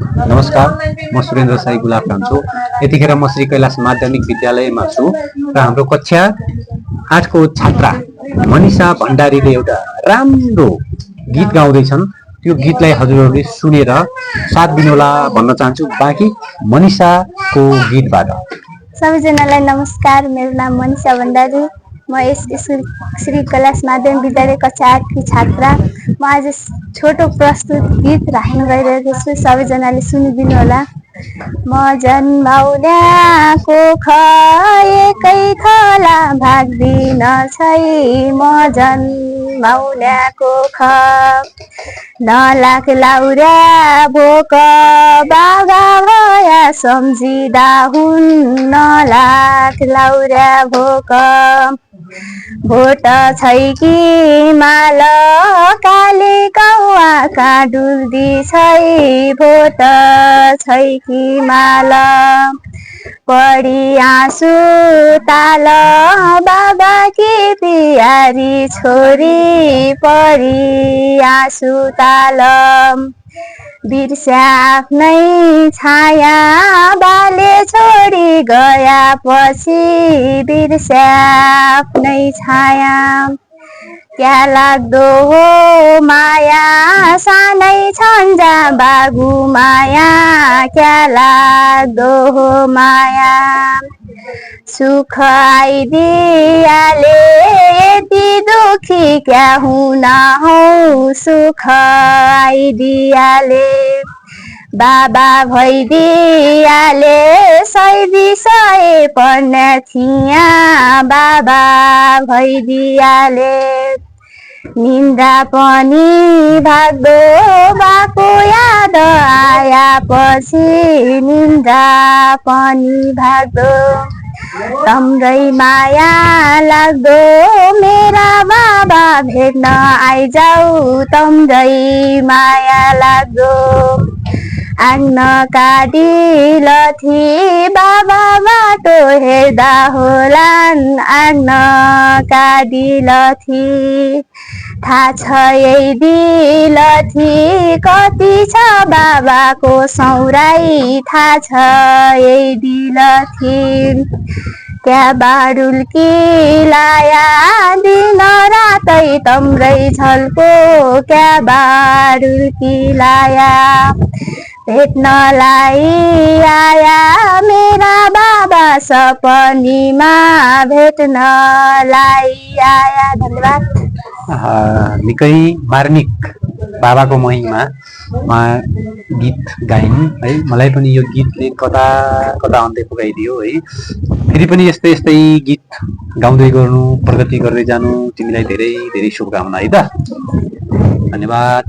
नमस्कार, म सुरेन्द्र साई गुलाब छु। यतिखेर म श्री कैलाश माध्यमिक विद्यालयमा छु र हाम्रो कक्षा 8 को छात्रा मनिषा भण्डारीले एउटा राम्रो गीत गाउँदैछन्। त्यो गीतलाई हजुरहरूले सुनेर साथ दिनुहोला भन्न चाहन्छु। बाँकी मनिषाको गीतबाट। सबैजनालाई नमस्कार, मेरो नाम मनिषा भण्डारी। म यस श्री कैलाश माध्यमिक विद्यालय कक्षा 8 की छात्रा। म आज छोटो प्रस्तुत गीत राख्न गइरहेको छु, सबैजनाले सुनिदिनु होला। म जन्माउल्याको एकै थला भाग्दिन छै, म जन्माउल्याको नलाख लाउर्या भोक बागा भया सम्झिँदा हुन्, नलाख लाउर्या भोक भोट छै कि माल काले कौवा काडुल्दी छै, भोट छै कि माल पढी आँसु ताल बाबा कि पियारी छोरी, पढी आँसु ताल बिर्स्या आफ्नै छाया बाले छोडी गया पछि, बिर्स्या आफ्नै छाया क्या लाग्दो हो माया सानै छन्जा बागु माया, क्या लाग्दो हो माया सुख आइदियाले यति दुखी क्या हुन हौ, सुख आइदियाले बाबा भइदियाले सय विषय पढ्न थिया, बाबा भइदियाले निन्द्रा पनि भाग्दो बाको याद आएपछि, निन्द्रा पनि भाग्दो तम्रै माया लाग्दो मेरा बाबा भेट्न आइजाऊ, तम्रै माया लाग्दो आग्न काटिलथी बाबा बाटो हेर्दा होलान्, आग्न काटिलथी थाहा छ यही दिलथी कति छ बाबाको सौराई, थाहा छ यही दिलथी क्या बाडुल्की लाया दिन रातै तम्रै झल्को, क्या बाडुल्की लाया भेट्नलाई आया मेरा बाबा सपनीमा, भेट्नलाई आया। धन्यवाद। निकै मार्मिक बाबाको महिमा गीत गाइन् है। मलाई पनि यो गीतले कता कता अन्त्य पुगाइदियो है। फेरि पनि यस्तै यस्तै गीत गाउँदै गर्नु, प्रगति गर्दै जानु। तिमीलाई धेरै धेरै शुभकामना है त। धन्यवाद।